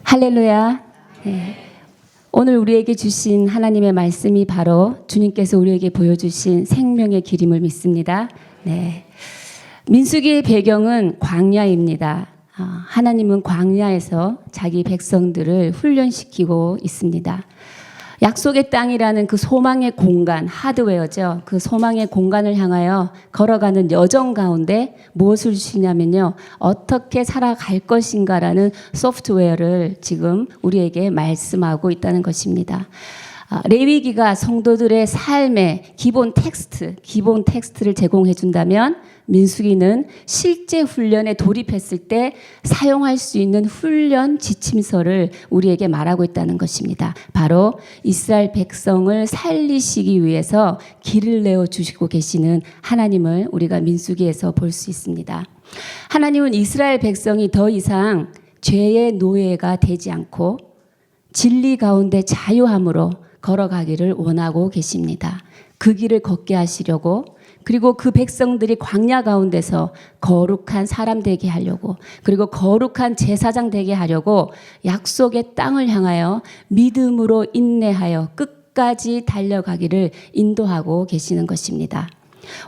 할렐루야. 네. 오늘 우리에게 주신 하나님의 말씀이 바로 주님께서 우리에게 보여주신 생명의 길임을 믿습니다. 네. 민수기의 배경은 광야입니다. 하나님은 광야에서 자기 백성들을 훈련시키고 있습니다. 약속의 땅이라는 그 소망의 공간, 하드웨어죠. 그 소망의 공간을 향하여 걸어가는 여정 가운데 무엇을 주시냐면요, 어떻게 살아갈 것인가라는 소프트웨어를 지금 우리에게 말씀하고 있다는 것입니다. 레위기가 성도들의 삶의 기본 텍스트를 제공해 준다면, 민수기는 실제 훈련에 돌입했을 때 사용할 수 있는 훈련 지침서를 우리에게 말하고 있다는 것입니다. 바로 이스라엘 백성을 살리시기 위해서 길을 내어 주시고 계시는 하나님을 우리가 민수기에서 볼 수 있습니다. 하나님은 이스라엘 백성이 더 이상 죄의 노예가 되지 않고 진리 가운데 자유함으로 걸어가기를 원하고 계십니다. 그 길을 걷게 하시려고, 그리고 그 백성들이 광야 가운데서 거룩한 사람 되게 하려고, 그리고 거룩한 제사장 되게 하려고 약속의 땅을 향하여 믿음으로 인내하여 끝까지 달려가기를 인도하고 계시는 것입니다.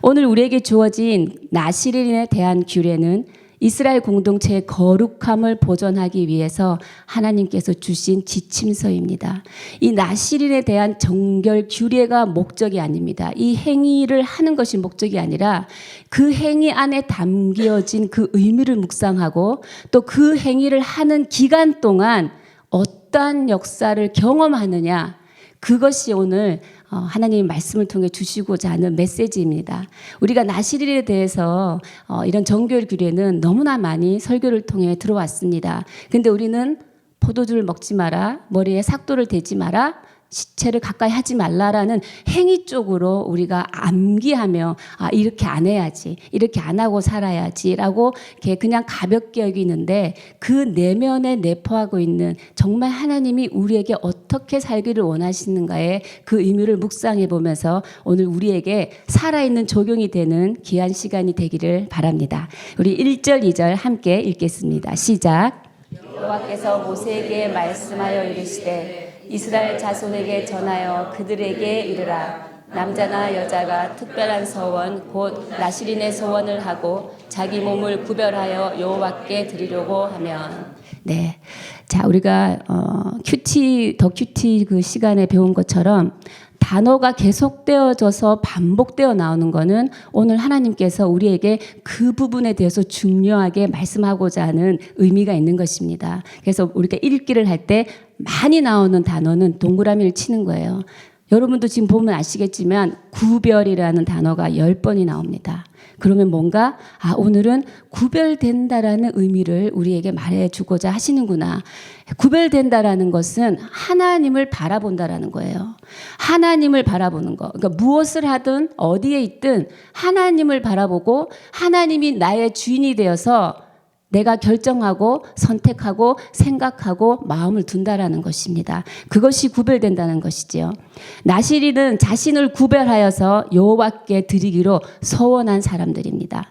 오늘 우리에게 주어진 나시린에 대한 규례는 이스라엘 공동체의 거룩함을 보존하기 위해서 하나님께서 주신 지침서입니다. 이 나시린에 대한 정결 규례가 목적이 아닙니다. 이 행위를 하는 것이 목적이 아니라 그 행위 안에 담겨진 그 의미를 묵상하고, 또 그 행위를 하는 기간 동안 어떠한 역사를 경험하느냐, 그것이 오늘 하나님의 말씀을 통해 주시고자 하는 메시지입니다. 우리가 나시린에 대해서 이런 정결 규례는 너무나 많이 설교를 통해 들어왔습니다. 근데 우리는 포도주를 먹지 마라, 머리에 삭도를 대지 마라, 시체를 가까이 하지 말라라는 행위 쪽으로 우리가 암기하며 이렇게 안 해야지, 이렇게 안 하고 살아야지라고 그냥 가볍게 여기는데, 그 내면에 내포하고 있는 정말 하나님이 우리에게 어떻게 살기를 원하시는가에 그 의미를 묵상해 보면서 오늘 우리에게 살아있는 적용이 되는 귀한 시간이 되기를 바랍니다. 우리 1절 2절 함께 읽겠습니다. 시작. 여호와께서 모세에게 말씀하여 이르시되 이스라엘 자손에게 전하여 그들에게 이르라. 남자나 여자가 특별한 서원 곧 나시린의 서원을 하고 자기 몸을 구별하여 여호와께 드리려고 하면. 네, 자, 우리가 더 큐티 그 시간에 배운 것처럼 단어가 계속되어져서 반복되어 나오는 것은 오늘 하나님께서 우리에게 그 부분에 대해서 중요하게 말씀하고자 하는 의미가 있는 것입니다. 그래서 우리가 읽기를 할 때 많이 나오는 단어는 동그라미를 치는 거예요. 여러분도 지금 보면 아시겠지만 구별이라는 단어가 10번이 나옵니다. 그러면 뭔가 오늘은 구별된다라는 의미를 우리에게 말해주고자 하시는구나. 구별된다라는 것은 하나님을 바라본다라는 거예요. 하나님을 바라보는 거. 그러니까 무엇을 하든 어디에 있든 하나님을 바라보고 하나님이 나의 주인이 되어서 내가 결정하고 선택하고 생각하고 마음을 둔다라는 것입니다. 그것이 구별된다는 것이지요. 나시린은 자신을 구별하여서 여호와께 드리기로 서원한 사람들입니다.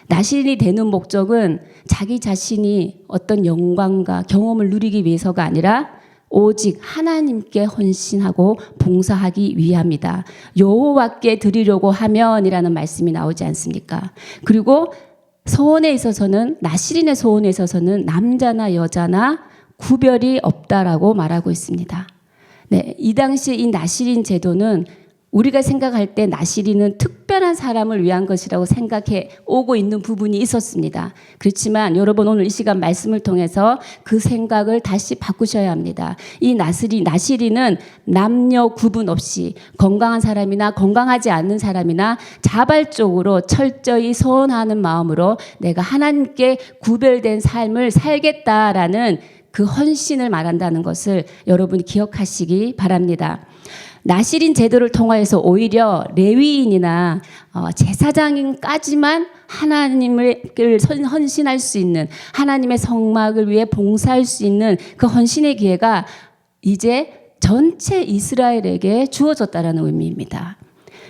나시린이 되는 목적은 자기 자신이 어떤 영광과 경험을 누리기 위해서가 아니라 오직 하나님께 헌신하고 봉사하기 위함이다. 여호와께 드리려고 하면이라는 말씀이 나오지 않습니까? 그리고 서원에 있어서는, 나시린의 서원에 있어서는 남자나 여자나 구별이 없다라고 말하고 있습니다. 네, 이 당시에 이 나시린 제도는 우리가 생각할 때 나시린은 특별한 사람을 위한 것이라고 생각해 오고 있는 부분이 있었습니다. 그렇지만 여러분, 오늘 이 시간 말씀을 통해서 그 생각을 다시 바꾸셔야 합니다. 이 나시린은 남녀 구분 없이 건강한 사람이나 건강하지 않는 사람이나 자발적으로 철저히 서원하는 마음으로 내가 하나님께 구별된 삶을 살겠다라는 그 헌신을 말한다는 것을 여러분이 기억하시기 바랍니다. 나시린 제도를 통하여서 오히려 레위인이나 제사장까지만 하나님을 헌신할 수 있는, 하나님의 성막을 위해 봉사할 수 있는 그 헌신의 기회가 이제 전체 이스라엘에게 주어졌다라는 의미입니다.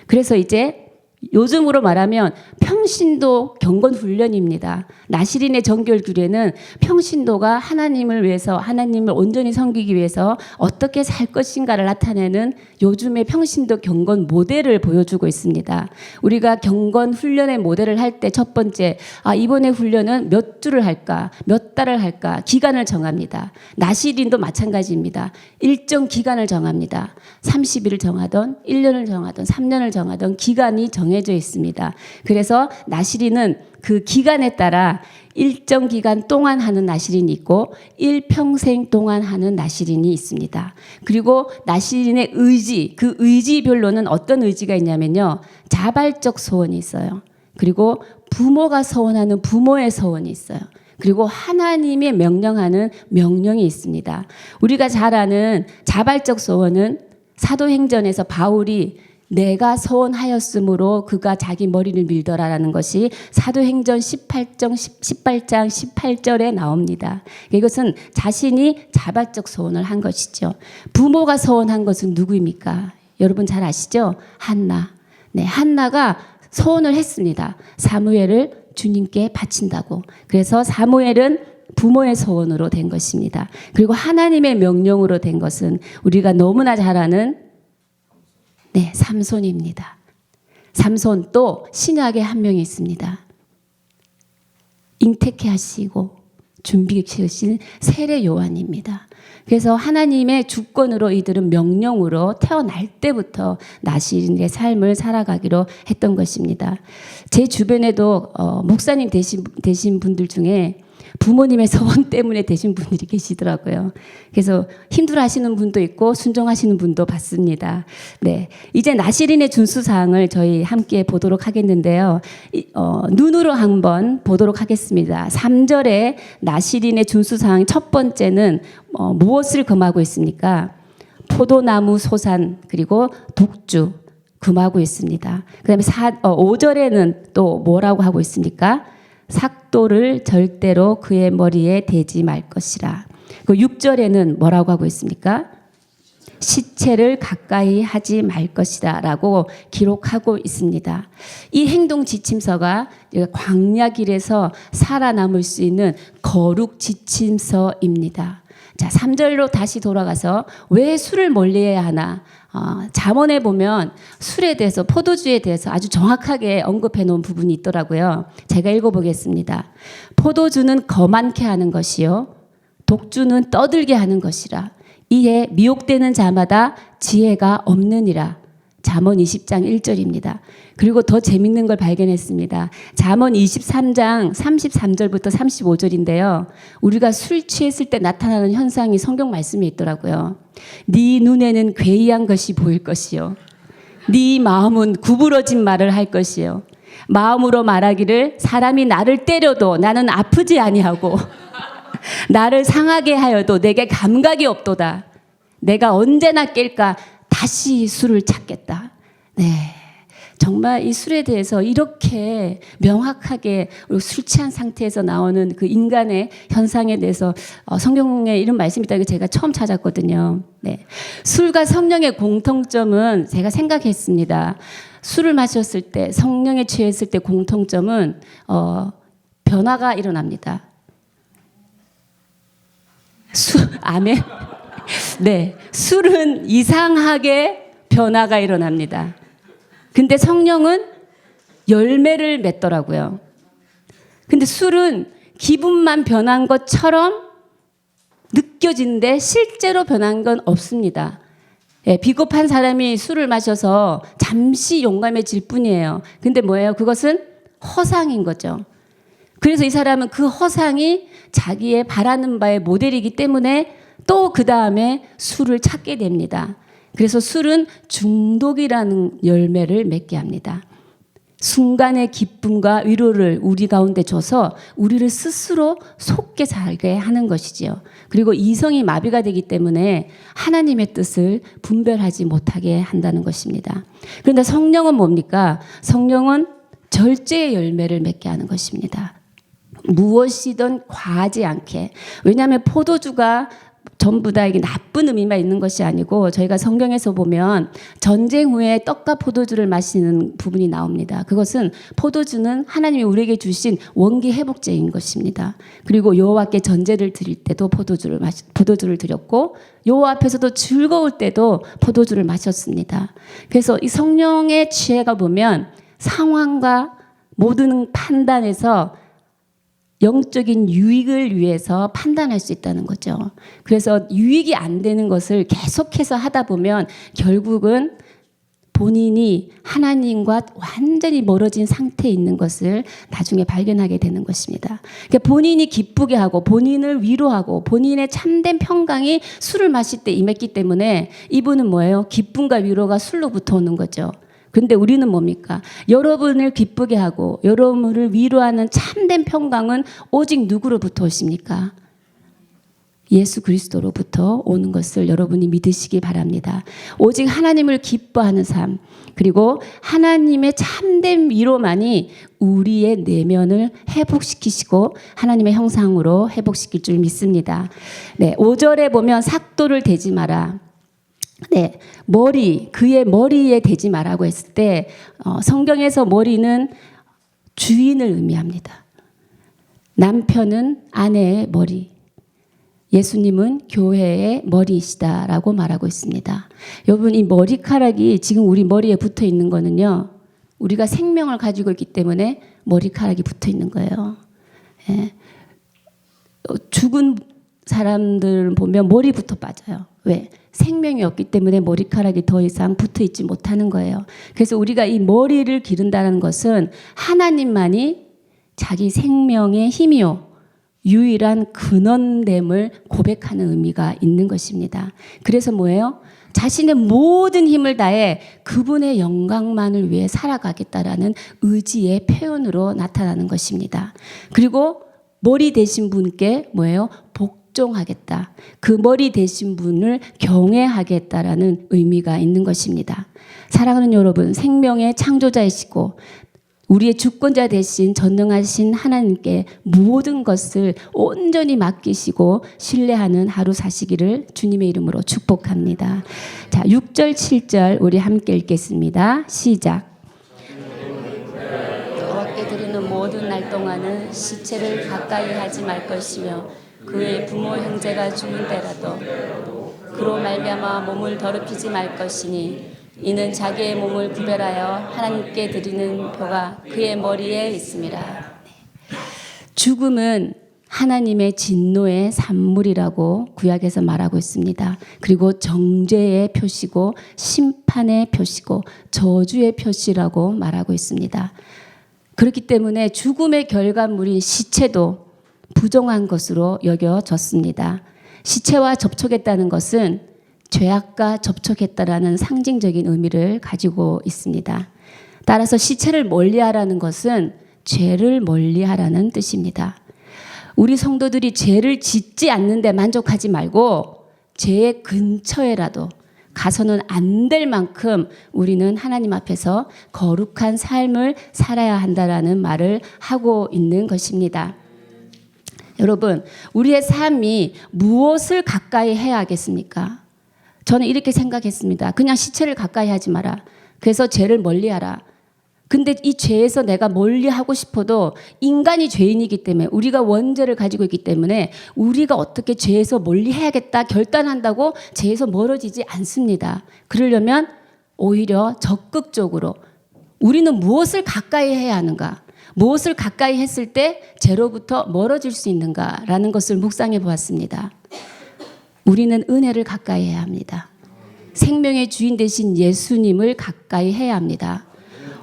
그래서 이제 요즘으로 말하면 평신도 경건 훈련입니다. 나시린의 정결 규례는 평신도가 하나님을 위해서, 하나님을 온전히 섬기기 위해서 어떻게 살 것인가를 나타내는 요즘의 평신도 경건 모델을 보여주고 있습니다. 우리가 경건 훈련의 모델을 할 때 첫 번째, 이번에 훈련은 몇 주를 할까, 몇 달을 할까, 기간을 정합니다. 나시린도 마찬가지입니다. 일정 기간을 정합니다. 30일을 정하던, 1년을 정하던, 3년을 정하던 기간이 정해져 있습니다. 그래서 나시린은 그 기간에 따라 일정 기간 동안 하는 나시린이 있고 일평생 동안 하는 나시린이 있습니다. 그리고 나시린의 의지, 그 의지별로는 어떤 의지가 있냐면요. 자발적 소원이 있어요. 그리고 부모가 서원하는 부모의 서원이 있어요. 그리고 하나님의 명령하는 명령이 있습니다. 우리가 잘 아는 자발적 소원은 사도행전에서 바울이 내가 서원하였으므로 그가 자기 머리를 밀더라라는 것이 사도행전 18장 18절에 나옵니다. 이것은 자신이 자발적 소원을 한 것이죠. 부모가 서원한 것은 누구입니까? 여러분 잘 아시죠? 한나. 네, 한나가 서원을 했습니다. 사무엘을 주님께 바친다고. 그래서 사무엘은 부모의 소원으로 된 것입니다. 그리고 하나님의 명령으로 된 것은 우리가 너무나 잘 아는 삼손입니다. 삼손 또 신약에 한 명이 있습니다. 잉태케 하시고 준비시키신 세례 요한입니다. 그래서 하나님의 주권으로 이들은 명령으로 태어날 때부터 나시린의 삶을 살아가기로 했던 것입니다. 제 주변에도 목사님 되신 분들 중에 부모님의 서원 때문에 되신 분들이 계시더라고요. 그래서 힘들어하시는 분도 있고 순종하시는 분도 봤습니다. 네, 이제 나시린의 준수사항을 저희 함께 보도록 하겠는데요. 눈으로 한번 보도록 하겠습니다. 3절에 나시린의 준수사항 첫 번째는 무엇을 금하고 있습니까? 포도나무 소산 그리고 독주 금하고 있습니다. 그 다음에 5절에는 또 뭐라고 하고 있습니까? 삭도를 절대로 그의 머리에 대지 말 것이라. 그 6절에는 뭐라고 하고 있습니까? 시체를 가까이 하지 말 것이다 라고 기록하고 있습니다. 이 행동 지침서가 광야길에서 살아남을 수 있는 거룩 지침서입니다. 자, 3절로 다시 돌아가서 왜 술을 멀리해야 하나? 잠언에 보면 술에 대해서 포도주에 대해서 아주 정확하게 언급해 놓은 부분이 있더라고요. 제가 읽어보겠습니다. 포도주는 거만케 하는 것이요 독주는 떠들게 하는 것이라. 이에 미혹되는 자마다 지혜가 없느니라. 잠언 20장 1절입니다. 그리고 더 재밌는 걸 발견했습니다. 잠언 23장 33절부터 35절인데요. 우리가 술 취했을 때 나타나는 현상이 성경 말씀에 있더라고요. 네 눈에는 괴이한 것이 보일 것이요 네 마음은 구부러진 말을 할 것이요 마음으로 말하기를 사람이 나를 때려도 나는 아프지 아니하고 나를 상하게 하여도 내게 감각이 없도다. 내가 언제나 깰까 다시 술을 찾겠다. 네, 정말 이 술에 대해서 이렇게 명확하게 술 취한 상태에서 나오는 그 인간의 현상에 대해서 성경에 이런 말씀이 있다고 제가 처음 찾았거든요. 네, 술과 성령의 공통점은 제가 생각했습니다. 술을 마셨을 때, 성령에 취했을 때 공통점은 변화가 일어납니다. 아멘. 네, 술은 이상하게 변화가 일어납니다. 근데 성령은 열매를 맺더라고요. 근데 술은 기분만 변한 것처럼 느껴지는데 실제로 변한 건 없습니다. 예, 비겁한 사람이 술을 마셔서 잠시 용감해질 뿐이에요. 근데 뭐예요? 그것은 허상인 거죠. 그래서 이 사람은 그 허상이 자기의 바라는 바의 모델이기 때문에 또 그 다음에 술을 찾게 됩니다. 그래서 술은 중독이라는 열매를 맺게 합니다. 순간의 기쁨과 위로를 우리 가운데 줘서 우리를 스스로 속게 살게 하는 것이지요. 그리고 이성이 마비가 되기 때문에 하나님의 뜻을 분별하지 못하게 한다는 것입니다. 그런데 성령은 뭡니까? 성령은 절제의 열매를 맺게 하는 것입니다. 무엇이든 과하지 않게. 왜냐하면 포도주가 전부 다 이게 나쁜 의미만 있는 것이 아니고 저희가 성경에서 보면 전쟁 후에 떡과 포도주를 마시는 부분이 나옵니다. 그것은 포도주는 하나님이 우리에게 주신 원기 회복제인 것입니다. 그리고 여호와께 전제를 드릴 때도 포도주를 드렸고 여호와 앞에서도 즐거울 때도 포도주를 마셨습니다. 그래서 이 성령의 지혜가 보면 상황과 모든 판단에서 영적인 유익을 위해서 판단할 수 있다는 거죠. 그래서 유익이 안 되는 것을 계속해서 하다 보면 결국은 본인이 하나님과 완전히 멀어진 상태에 있는 것을 나중에 발견하게 되는 것입니다. 그러니까 본인이 기쁘게 하고 본인을 위로하고 본인의 참된 평강이 술을 마실 때 임했기 때문에 이분은 뭐예요? 기쁨과 위로가 술로부터 오는 거죠. 근데 우리는 뭡니까? 여러분을 기쁘게 하고 여러분을 위로하는 참된 평강은 오직 누구로부터 오십니까? 예수 그리스도로부터 오는 것을 여러분이 믿으시기 바랍니다. 오직 하나님을 기뻐하는 삶, 그리고 하나님의 참된 위로만이 우리의 내면을 회복시키시고 하나님의 형상으로 회복시킬 줄 믿습니다. 네, 5절에 보면 삭도를 대지 마라. 네, 그의 머리에 대지 말라고 했을 때 성경에서 머리는 주인을 의미합니다. 남편은 아내의 머리, 예수님은 교회의 머리이시다라고 말하고 있습니다. 여러분, 이 머리카락이 지금 우리 머리에 붙어 있는 거는요, 우리가 생명을 가지고 있기 때문에 머리카락이 붙어 있는 거예요. 예. 죽은 사람들 보면 머리부터 빠져요. 왜? 생명이 없기 때문에 머리카락이 더 이상 붙어 있지 못하는 거예요. 그래서 우리가 이 머리를 기른다는 것은 하나님만이 자기 생명의 힘이요, 유일한 근원됨을 고백하는 의미가 있는 것입니다. 그래서 뭐예요? 자신의 모든 힘을 다해 그분의 영광만을 위해 살아가겠다라는 의지의 표현으로 나타나는 것입니다. 그리고 머리 되신 분께 뭐예요? 복종하겠다. 그 머리 되신 분을 경외하겠다라는 의미가 있는 것입니다. 사랑하는 여러분, 생명의 창조자이시고 우리의 주권자 되신 전능하신 하나님께 모든 것을 온전히 맡기시고 신뢰하는 하루 사시기를 주님의 이름으로 축복합니다. 자, 6절 7절 우리 함께 읽겠습니다. 시작. 여호와께 드리는 모든 날 동안은 시체를 가까이 하지 말 것이며 그의 부모 형제가 죽은 때라도 그로 말미암아 몸을 더럽히지 말 것이니 이는 자기의 몸을 구별하여 하나님께 드리는 표가 그의 머리에 있음이라. 죽음은 하나님의 진노의 산물이라고 구약에서 말하고 있습니다. 그리고 정죄의 표시고 심판의 표시고 저주의 표시라고 말하고 있습니다. 그렇기 때문에 죽음의 결과물인 시체도 부정한 것으로 여겨졌습니다. 시체와 접촉했다는 것은 죄악과 접촉했다라는 상징적인 의미를 가지고 있습니다. 따라서 시체를 멀리하라는 것은 죄를 멀리하라는 뜻입니다. 우리 성도들이 죄를 짓지 않는데 만족하지 말고 죄의 근처에라도 가서는 안 될 만큼 우리는 하나님 앞에서 거룩한 삶을 살아야 한다라는 말을 하고 있는 것입니다. 여러분, 우리의 삶이 무엇을 가까이 해야 하겠습니까? 저는 이렇게 생각했습니다. 그냥 시체를 가까이 하지 마라. 그래서 죄를 멀리하라. 근데 이 죄에서 내가 멀리하고 싶어도 인간이 죄인이기 때문에 우리가 원죄를 가지고 있기 때문에 우리가 어떻게 죄에서 멀리해야겠다 결단한다고 죄에서 멀어지지 않습니다. 그러려면 오히려 적극적으로 우리는 무엇을 가까이 해야 하는가? 무엇을 가까이 했을 때 죄로부터 멀어질 수 있는가라는 것을 묵상해 보았습니다. 우리는 은혜를 가까이 해야 합니다. 생명의 주인 되신 예수님을 가까이 해야 합니다.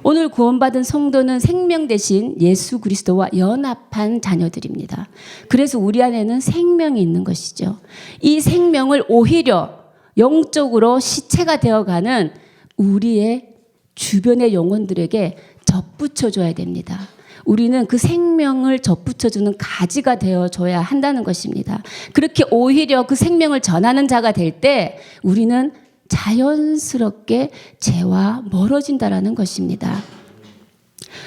오늘 구원받은 성도는 생명 대신 예수 그리스도와 연합한 자녀들입니다. 그래서 우리 안에는 생명이 있는 것이죠. 이 생명을 오히려 영적으로 시체가 되어가는 우리의 주변의 영혼들에게 접붙여줘야 됩니다. 우리는 그 생명을 접붙여주는 가지가 되어줘야 한다는 것입니다. 그렇게 오히려 그 생명을 전하는 자가 될 때 우리는 자연스럽게 죄와 멀어진다라는 것입니다.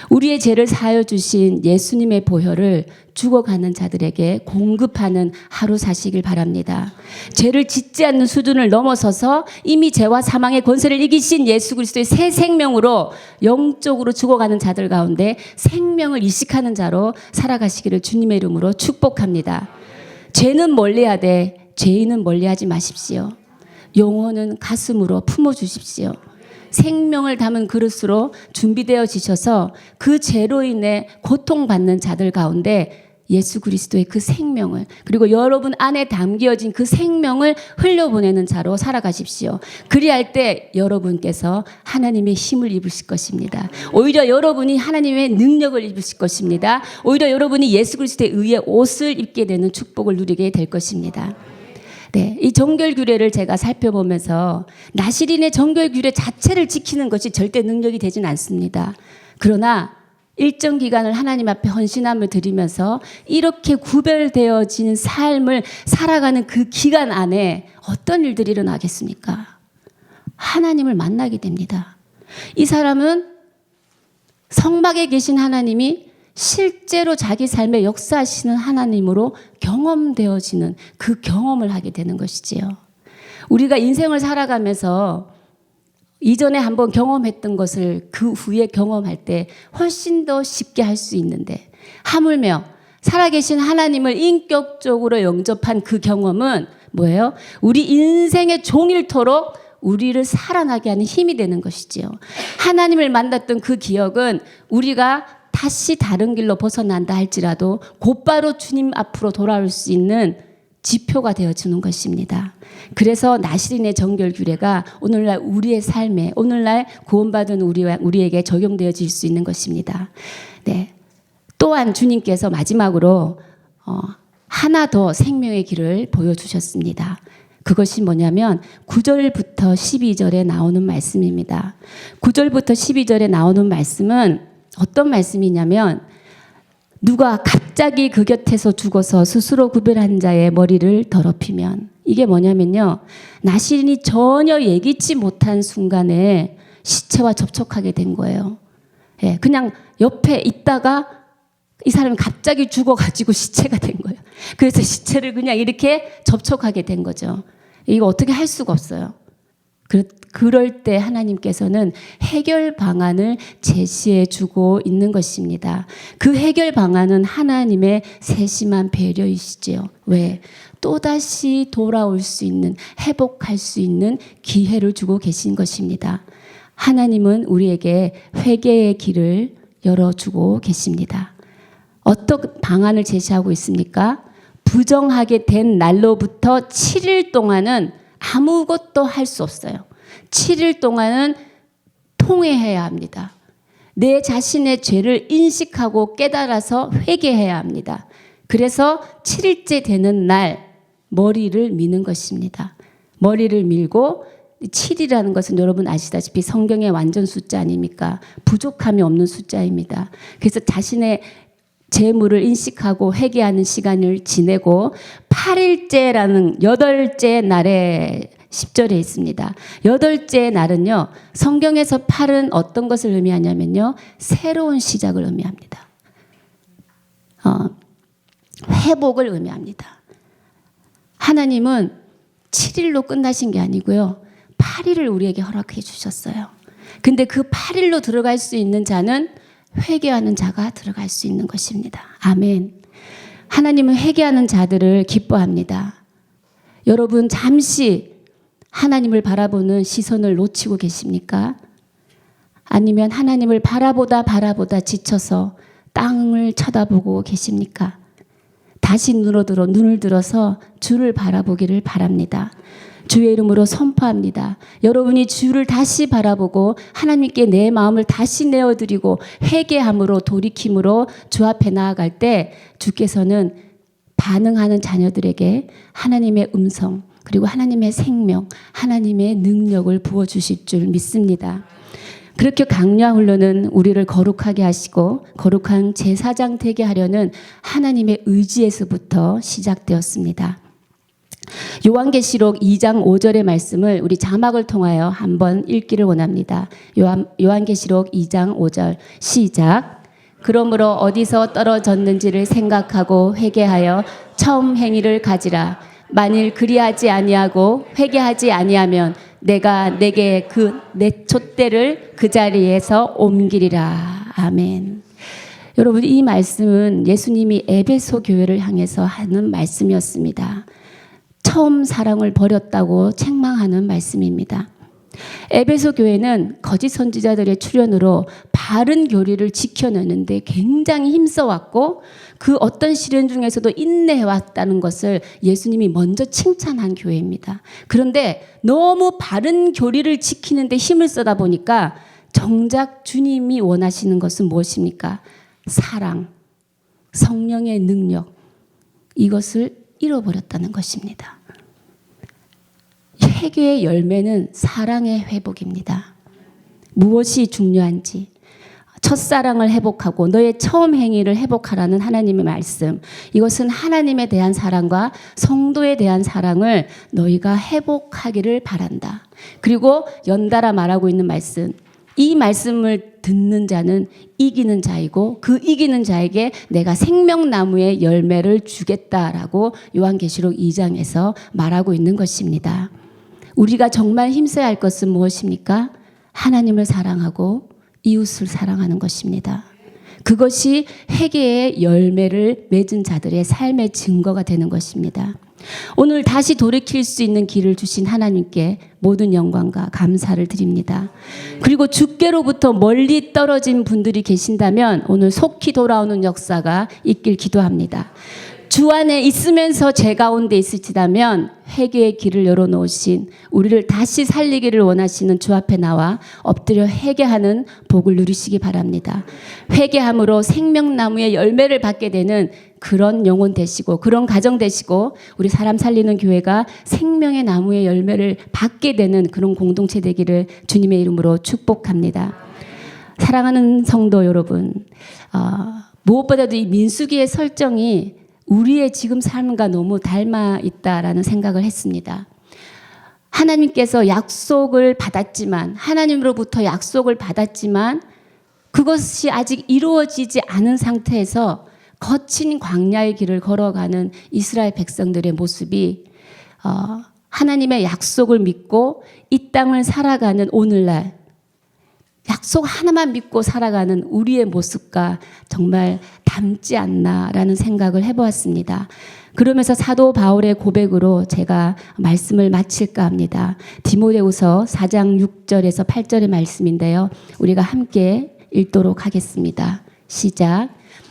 우리의 죄를 사하여 주신 예수님의 보혈을 죽어가는 자들에게 공급하는 하루 사시길 바랍니다. 죄를 짓지 않는 수준을 넘어서서 이미 죄와 사망의 권세를 이기신 예수 그리스도의 새 생명으로 영적으로 죽어가는 자들 가운데 생명을 이식하는 자로 살아가시기를 주님의 이름으로 축복합니다. 죄는 멀리하되 죄인은 멀리하지 마십시오. 영혼은 가슴으로 품어주십시오. 생명을 담은 그릇으로 준비되어지셔서 그 죄로 인해 고통받는 자들 가운데 예수 그리스도의 그 생명을, 그리고 여러분 안에 담겨진 그 생명을 흘려보내는 자로 살아가십시오. 그리할 때 여러분께서 하나님의 힘을 입으실 것입니다. 오히려 여러분이 하나님의 능력을 입으실 것입니다. 오히려 여러분이 예수 그리스도의 의의 옷을 입게 되는 축복을 누리게 될 것입니다. 네, 이 정결규례를 제가 살펴보면서 나시린의 정결규례 자체를 지키는 것이 절대 능력이 되진 않습니다. 그러나 일정 기간을 하나님 앞에 헌신함을 드리면서 이렇게 구별되어진 삶을 살아가는 그 기간 안에 어떤 일들이 일어나겠습니까? 하나님을 만나게 됩니다. 이 사람은 성막에 계신 하나님이 실제로 자기 삶에 역사하시는 하나님으로 경험되어지는 그 경험을 하게 되는 것이지요. 우리가 인생을 살아가면서 이전에 한번 경험했던 것을 그 후에 경험할 때 훨씬 더 쉽게 할 수 있는데, 하물며 살아계신 하나님을 인격적으로 영접한 그 경험은 뭐예요? 우리 인생의 종일토록 우리를 살아나게 하는 힘이 되는 것이지요. 하나님을 만났던 그 기억은 우리가 다시 다른 길로 벗어난다 할지라도 곧바로 주님 앞으로 돌아올 수 있는 지표가 되어주는 것입니다. 그래서 나시린의 정결규례가 오늘날 우리의 삶에, 오늘날 구원받은 우리에게 적용되어질 수 있는 것입니다. 네. 또한 주님께서 마지막으로 하나 더 생명의 길을 보여주셨습니다. 그것이 뭐냐면 9절부터 12절에 나오는 말씀입니다. 9절부터 12절에 나오는 말씀은 어떤 말씀이냐면, 누가 갑자기 그 곁에서 죽어서 스스로 구별한 자의 머리를 더럽히면, 이게 뭐냐면요, 나시린이 전혀 예기치 못한 순간에 시체와 접촉하게 된 거예요. 예, 그냥 옆에 있다가 이 사람이 갑자기 죽어가지고 시체가 된 거예요. 그래서 시체를 그냥 이렇게 접촉하게 된 거죠. 이거 어떻게 할 수가 없어요. 그럴 때 하나님께서는 해결 방안을 제시해 주고 있는 것입니다. 그 해결 방안은 하나님의 세심한 배려이시지요. 왜? 또다시 돌아올 수 있는, 회복할 수 있는 기회를 주고 계신 것입니다. 하나님은 우리에게 회개의 길을 열어주고 계십니다. 어떤 방안을 제시하고 있습니까? 부정하게 된 날로부터 7일 동안은 아무것도 할 수 없어요. 7일 동안은 통회해야 합니다. 내 자신의 죄를 인식하고 깨달아서 회개해야 합니다. 그래서 7일째 되는 날 머리를 미는 것입니다. 머리를 밀고, 7이라는 것은 여러분 아시다시피 성경의 완전 숫자 아닙니까? 부족함이 없는 숫자입니다. 그래서 자신의 재물을 인식하고 회개하는 시간을 지내고 8일째라는 8째 날에 10절에 있습니다. 8째 날은요, 성경에서 8은 어떤 것을 의미하냐면요, 새로운 시작을 의미합니다. 회복을 의미합니다. 하나님은 7일로 끝나신 게 아니고요, 8일을 우리에게 허락해 주셨어요. 근데 그 8일로 들어갈 수 있는 자는 회개하는 자가 들어갈 수 있는 것입니다. 아멘. 하나님은 회개하는 자들을 기뻐합니다. 여러분, 잠시 하나님을 바라보는 시선을 놓치고 계십니까? 아니면 하나님을 바라보다 지쳐서 땅을 쳐다보고 계십니까? 다시 눈을 들어서 주를 바라보기를 바랍니다. 주의 이름으로 선포합니다. 여러분이 주를 다시 바라보고 하나님께 내 마음을 다시 내어드리고 회개함으로, 돌이킴으로 주 앞에 나아갈 때 주께서는 반응하는 자녀들에게 하나님의 음성, 그리고 하나님의 생명, 하나님의 능력을 부어주실 줄 믿습니다. 그렇게 강요한 훈련은 우리를 거룩하게 하시고 거룩한 제사장 되게 하려는 하나님의 의지에서부터 시작되었습니다. 요한계시록 2장 5절의 말씀을 우리 자막을 통하여 한번 읽기를 원합니다. 요한계시록 2장 5절 시작. 그러므로 어디서 떨어졌는지를 생각하고 회개하여 처음 행위를 가지라. 만일 그리하지 아니하고 회개하지 아니하면 내가 내게 그 내 촛대를 그 자리에서 옮기리라. 아멘. 여러분, 이 말씀은 예수님이 에베소 교회를 향해서 하는 말씀이었습니다. 처음 사랑을 버렸다고 책망하는 말씀입니다. 에베소 교회는 거짓 선지자들의 출현으로 바른 교리를 지켜내는데 굉장히 힘써왔고 그 어떤 시련 중에서도 인내해왔다는 것을 예수님이 먼저 칭찬한 교회입니다. 그런데 너무 바른 교리를 지키는데 힘을 쓰다 보니까 정작 주님이 원하시는 것은 무엇입니까? 사랑, 성령의 능력, 이것을 잃어버렸다는 것입니다. 회개의 열매는 사랑의 회복입니다. 무엇이 중요한지 첫사랑을 회복하고 너의 처음 행위를 회복하라는 하나님의 말씀, 이것은 하나님에 대한 사랑과 성도에 대한 사랑을 너희가 회복하기를 바란다. 그리고 연달아 말하고 있는 말씀, 이 말씀을 듣는 자는 이기는 자이고 그 이기는 자에게 내가 생명나무의 열매를 주겠다라고 요한계시록 2장에서 말하고 있는 것입니다. 우리가 정말 힘써야 할 것은 무엇입니까? 하나님을 사랑하고 이웃을 사랑하는 것입니다. 그것이 회개의 열매를 맺은 자들의 삶의 증거가 되는 것입니다. 오늘 다시 돌이킬 수 있는 길을 주신 하나님께 모든 영광과 감사를 드립니다. 그리고 주께로부터 멀리 떨어진 분들이 계신다면 오늘 속히 돌아오는 역사가 있길 기도합니다. 주 안에 있으면서 제 가운데 있으시다면 회개의 길을 열어놓으신 우리를 다시 살리기를 원하시는 주 앞에 나와 엎드려 회개하는 복을 누리시기 바랍니다. 회개함으로 생명나무의 열매를 받게 되는 그런 영혼 되시고 그런 가정 되시고 우리 사람 살리는 교회가 생명의 나무의 열매를 받게 되는 그런 공동체 되기를 주님의 이름으로 축복합니다. 사랑하는 성도 여러분, 무엇보다도 이 민수기의 설정이 우리의 지금 삶과 너무 닮아 있다라는 생각을 했습니다. 하나님께서 약속을 받았지만, 하나님으로부터 약속을 받았지만 그것이 아직 이루어지지 않은 상태에서 거친 광야의 길을 걸어가는 이스라엘 백성들의 모습이 하나님의 약속을 믿고 이 땅을 살아가는 오늘날 약속 하나만 믿고 살아가는 우리의 모습과 정말 닮지 않나라는 생각을 해보았습니다. 그러면서 사도 바울의 고백으로 제가 말씀을 마칠까 합니다. 디모데후서 4장 6절에서 8절의 말씀인데요. 우리가 함께 읽도록 하겠습니다. 시작.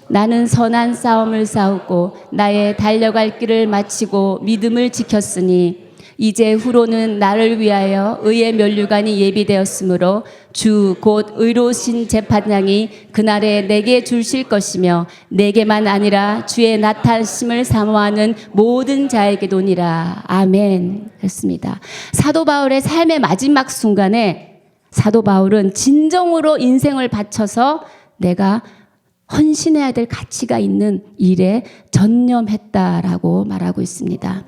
나는 선한 싸움을 싸우고 나의 달려갈 길을 마치고 믿음을 지켰으니 이제 후로는 나를 위하여 의의 면류관이 예비되었으므로 주 곧 의로우신 재판장이 그날에 내게 주실 것이며 내게만 아니라 주의 나타나심을 사모하는 모든 자에게도니라. 아멘. 그렇습니다. 사도 바울의 삶의 마지막 순간에 사도 바울은 진정으로 인생을 바쳐서 내가 헌신해야 될 가치가 있는 일에 전념했다라고 말하고 있습니다.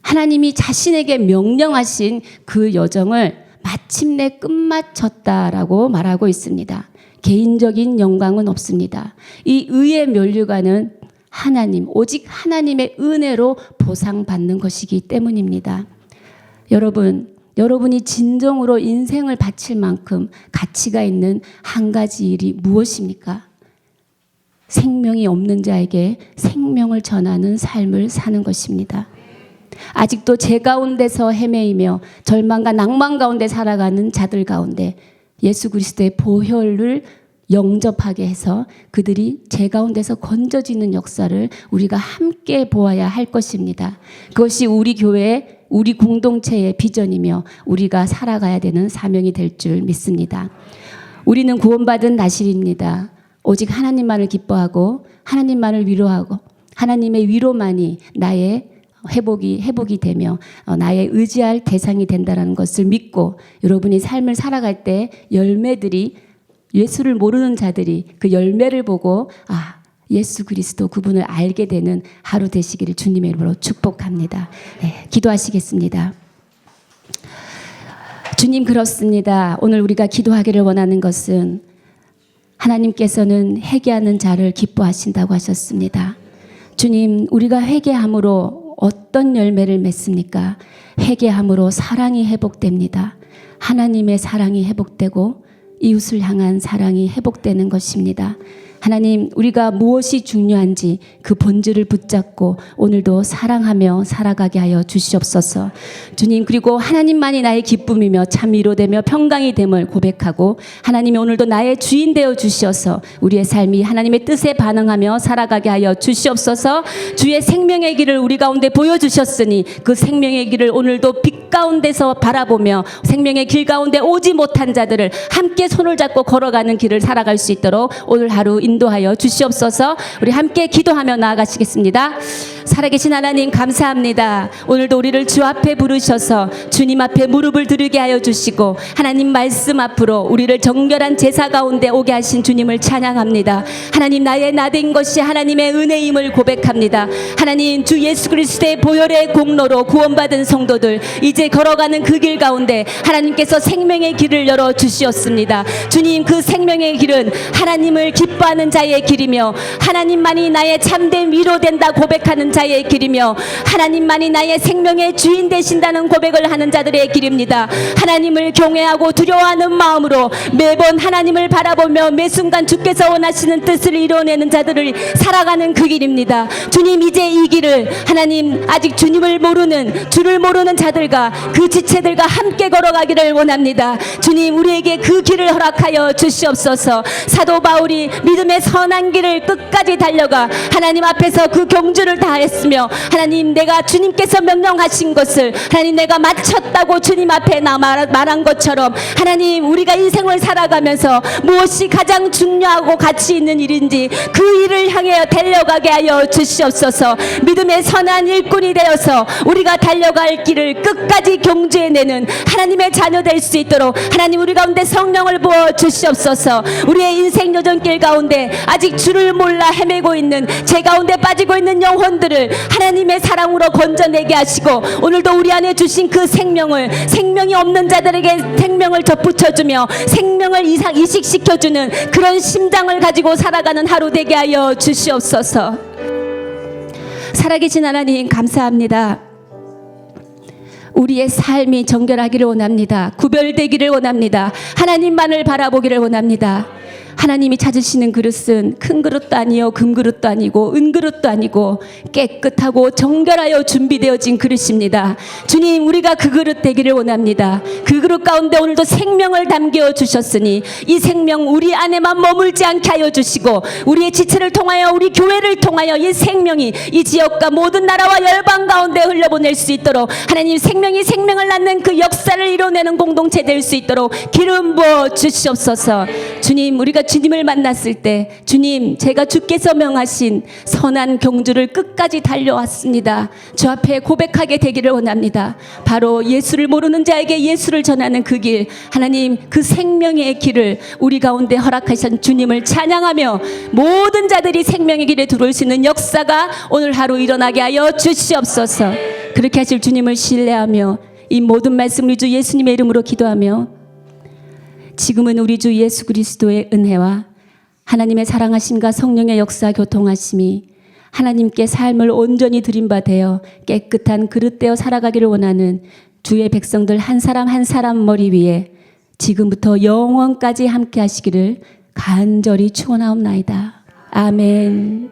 하나님이 자신에게 명령하신 그 여정을 마침내 끝마쳤다라고 말하고 있습니다. 개인적인 영광은 없습니다. 이 의의 면류관은 하나님, 오직 하나님의 은혜로 보상받는 것이기 때문입니다. 여러분이 진정으로 인생을 바칠 만큼 가치가 있는 한 가지 일이 무엇입니까? 생명이 없는 자에게 생명을 전하는 삶을 사는 것입니다. 아직도 제 가운데서 헤매이며 절망과 낭만 가운데 살아가는 자들 가운데 예수 그리스도의 보혈을 영접하게 해서 그들이 제 가운데서 건져지는 역사를 우리가 함께 보아야 할 것입니다. 그것이 우리 교회, 우리 공동체의 비전이며 우리가 살아가야 되는 사명이 될 줄 믿습니다. 우리는 구원받은 나실입니다. 오직 하나님만을 기뻐하고 하나님만을 위로하고 하나님의 위로만이 나의 회복이 되며 나의 의지할 대상이 된다는 것을 믿고 여러분이 삶을 살아갈 때 열매들이 예수를 모르는 자들이 그 열매를 보고 예수 그리스도 그분을 알게 되는 하루 되시기를 주님의 이름으로 축복합니다. 네, 기도하시겠습니다. 주님, 그렇습니다. 오늘 우리가 기도하기를 원하는 것은 하나님께서는 회개하는 자를 기뻐하신다고 하셨습니다. 주님, 우리가 회개함으로 어떤 열매를 맺습니까? 회개함으로 사랑이 회복됩니다. 하나님의 사랑이 회복되고 이웃을 향한 사랑이 회복되는 것입니다. 하나님, 우리가 무엇이 중요한지 그 본질을 붙잡고 오늘도 사랑하며 살아가게 하여 주시옵소서. 주님, 그리고 하나님만이 나의 기쁨이며 참 위로되며 평강이 됨을 고백하고 하나님이 오늘도 나의 주인 되어 주시어서 우리의 삶이 하나님의 뜻에 반응하며 살아가게 하여 주시옵소서. 주의 생명의 길을 우리 가운데 보여주셨으니 그 생명의 길을 오늘도 빛 가운데서 바라보며 생명의 길 가운데 오지 못한 자들을 함께 손을 잡고 걸어가는 길을 살아갈 수 있도록 오늘 하루 인도하여 주시옵소서. 우리 함께 기도하며 나아가시겠습니다. 살아계신 하나님, 감사합니다. 오늘도 우리를 주 앞에 부르셔서 주님 앞에 무릎을 드리게 하여 주시고 하나님 말씀 앞으로 우리를 정결한 제사 가운데 오게 하신 주님을 찬양합니다. 하나님, 나의 나된 것이 하나님의 은혜임을 고백합니다. 하나님, 주 예수 그리스도의 보혈의 공로로 구원받은 성도들 이제 걸어가는 그 길 가운데 하나님께서 생명의 길을 열어 주시었습니다. 주님, 그 생명의 길은 하나님을 기뻐하는 자의 길이며 하나님만이 나의 참된 위로된다 고백하는 자의 길이며 하나님만이 나의 생명의 주인 되신다는 고백을 하는 자들의 길입니다. 하나님을 경외하고 두려워하는 마음으로 매번 하나님을 바라보며 매 순간 주께서 원하시는 뜻을 이뤄내는 자들을 살아가는 그 길입니다. 주님, 이제 이 길을 하나님 아직 주님을 모르는 주를 모르는 자들과 그 지체들과 함께 걸어가기를 원합니다. 주님, 우리에게 그 길을 허락하여 주시옵소서. 사도 바울이 믿음의 선한 길을 끝까지 달려가 하나님 앞에서 그 경주를 다했으며 하나님, 내가 주님께서 명령하신 것을 하나님 내가 마쳤다고 주님 앞에 말한 것처럼 하나님, 우리가 인생을 살아가면서 무엇이 가장 중요하고 가치 있는 일인지 그 일을 향해 달려가게 하여 주시옵소서. 믿음의 선한 일꾼이 되어서 우리가 달려갈 길을 끝까지 경주해내는 하나님의 자녀 될 수 있도록 하나님 우리 가운데 성령을 부어 주시옵소서. 우리의 인생 요정길 가운데 아직 주를 몰라 헤매고 있는 제 가운데 빠지고 있는 영혼들을 하나님의 사랑으로 건져내게 하시고 오늘도 우리 안에 주신 그 생명을 생명이 없는 자들에게 생명을 덧붙여주며 생명을 이식시켜주는 그런 심장을 가지고 살아가는 하루 되게 하여 주시옵소서. 살아계신 하나님, 감사합니다. 우리의 삶이 정결하기를 원합니다. 구별되기를 원합니다. 하나님만을 바라보기를 원합니다. 하나님이 찾으시는 그릇은 큰 그릇도 아니요 금그릇도 아니고 은그릇도 아니고 깨끗하고 정결하여 준비되어진 그릇입니다. 주님, 우리가 그 그릇 되기를 원합니다. 그 그릇 가운데 오늘도 생명을 담겨 주셨으니 이 생명 우리 안에만 머물지 않게 하여 주시고 우리의 지체를 통하여 우리 교회를 통하여 이 생명이 이 지역과 모든 나라와 열방 가운데 흘려보낼 수 있도록 하나님, 생명이 생명을 낳는 그 역사를 이뤄내는 공동체 될 수 있도록 기름 부어 주시옵소서. 주님, 우리가 주님을 만났을 때 주님, 제가 주께서 명하신 선한 경주를 끝까지 달려왔습니다. 주 앞에 고백하게 되기를 원합니다. 바로 예수를 모르는 자에게 예수를 전하는 그 길, 하나님 그 생명의 길을 우리 가운데 허락하신 주님을 찬양하며 모든 자들이 생명의 길에 들어올 수 있는 역사가 오늘 하루 일어나게 하여 주시옵소서. 그렇게 하실 주님을 신뢰하며 이 모든 말씀을 주 예수님의 이름으로 기도하며 지금은 우리 주 예수 그리스도의 은혜와 하나님의 사랑하심과 성령의 역사 교통하심이 하나님께 삶을 온전히 드린 바 되어 깨끗한 그릇 되어 살아가기를 원하는 주의 백성들 한 사람 한 사람 머리 위에 지금부터 영원까지 함께 하시기를 간절히 축원하옵나이다. 아멘.